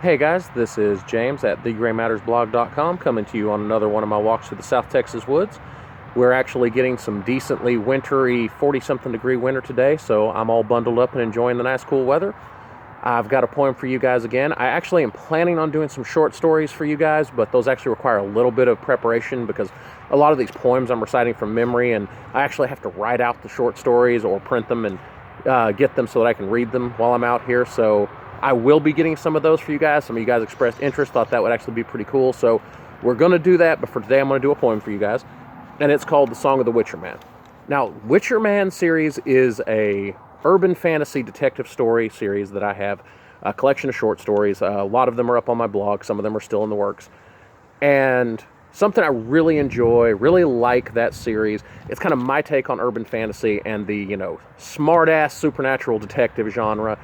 Hey guys, this is James at thegraymattersblog.com coming to you on another one of my walks through the South Texas woods. We're actually getting some decently wintry 40-something degree winter today, so I'm all bundled up and enjoying the nice cool weather. I've got a poem for you guys again. I actually am planning on doing some short stories for you guys, but those actually require a little bit of preparation because a lot of these poems I'm reciting from memory, and I actually have to write out the short stories or print them and get them so that I can read them while I'm out here. So I will be getting some of those for you guys. Some of you guys expressed interest, thought that would actually be pretty cool. So we're going to do that, but for today I'm going to do a poem for you guys. And it's called The Song of the Witcher Man. Now, Witcher Man series is a urban fantasy detective story series that I have, a collection of short stories. A lot of them are up on my blog. Some of them are still in the works. And something I really enjoy, really like that series. It's kind of my take on urban fantasy and the, smart-ass supernatural detective genre.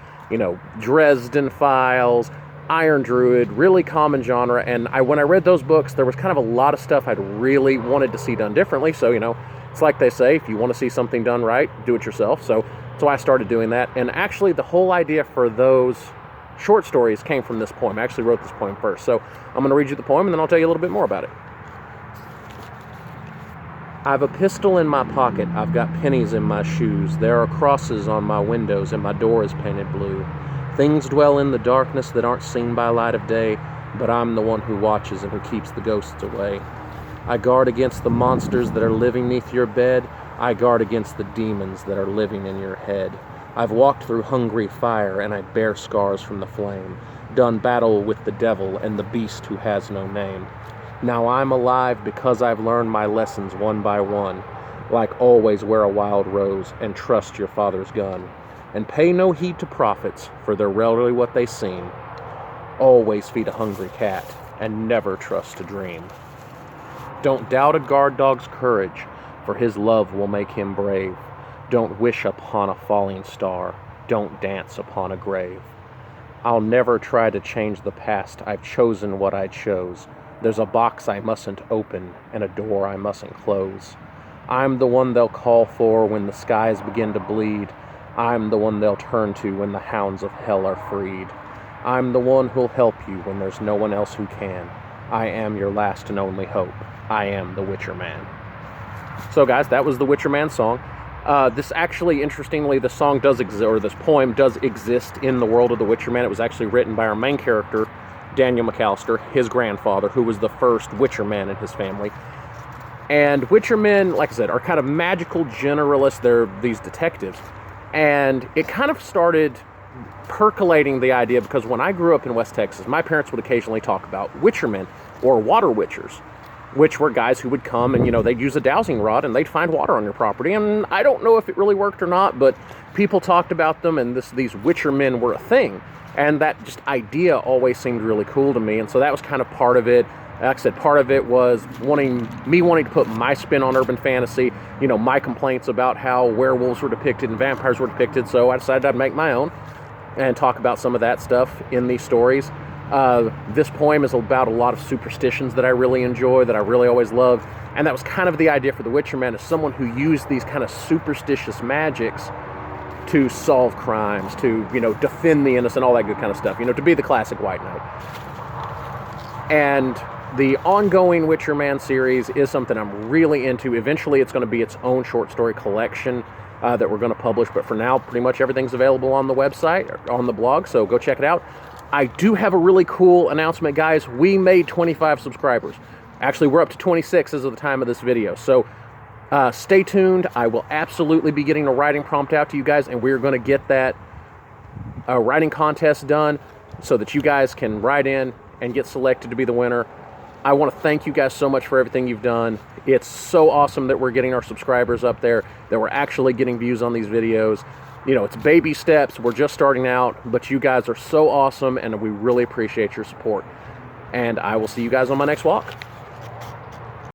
Dresden Files, Iron Druid, really common genre. And when I read those books, there was kind of a lot of stuff I'd really wanted to see done differently. So, it's like they say, if you want to see something done right, do it yourself. So that's why I started doing that. And actually, the whole idea for those short stories came from this poem. I actually wrote this poem first. So I'm going to read you the poem, and then I'll tell you a little bit more about it. I've a pistol in my pocket, I've got pennies in my shoes, there are crosses on my windows, and my door is painted blue. Things dwell in the darkness that aren't seen by light of day, but I'm the one who watches and who keeps the ghosts away. I guard against the monsters that are living neath your bed, I guard against the demons that are living in your head. I've walked through hungry fire, and I bear scars from the flame, done battle with the devil and the beast who has no name. Now I'm alive because I've learned my lessons one by one. Like always, wear a wild rose and trust your father's gun. And pay no heed to prophets, for they're rarely what they seem. Always feed a hungry cat and never trust a dream. Don't doubt a guard dog's courage, for his love will make him brave. Don't wish upon a falling star. Don't dance upon a grave. I'll never try to change the past. I've chosen what I chose. There's a box I mustn't open and a door I mustn't close. I'm the one they'll call for when the skies begin to bleed. I'm the one they'll turn to when the hounds of hell are freed. I'm the one who'll help you when there's no one else who can. I am your last and only hope. I am the Witcher Man. So guys, that was the Witcher Man song. This actually, interestingly, the song does exist, or this poem does exist in the world of the Witcher Man. It was actually written by our main character, Daniel McAllister, his grandfather, who was the first Witcher Man in his family. And Witcher Men, like I said, are kind of magical generalists. They're these detectives. And it kind of started percolating the idea because when I grew up in West Texas, my parents would occasionally talk about Witcher Men or water witchers, which were guys who would come and, they'd use a dowsing rod and they'd find water on your property. And I don't know if it really worked or not, but people talked about them, and these Witcher Men were a thing. And that just idea always seemed really cool to me. And so that was kind of part of it. Like I said, part of it was wanting to put my spin on urban fantasy, my complaints about how werewolves were depicted and vampires were depicted. So I decided I'd make my own and talk about some of that stuff in these stories. This poem is about a lot of superstitions that I really enjoy, that I really always loved. And that was kind of the idea for the Witcher Man, as someone who used these kind of superstitious magics to solve crimes, to, defend the innocent, all that good kind of stuff, to be the classic White Knight. And the ongoing Witcher Man series is something I'm really into. Eventually, it's going to be its own short story collection that we're going to publish. But for now, pretty much everything's available on the website, or on the blog, so go check it out. I do have a really cool announcement, guys. We made 25 subscribers. Actually, we're up to 26 as of the time of this video. So stay tuned. I will absolutely be getting a writing prompt out to you guys, and we're going to get that writing contest done so that you guys can write in and get selected to be the winner. I want to thank you guys so much for everything you've done. It's so awesome that we're getting our subscribers up there, that we're actually getting views on these videos. It's baby steps. We're just starting out, but you guys are so awesome, and we really appreciate your support. And I will see you guys on my next walk.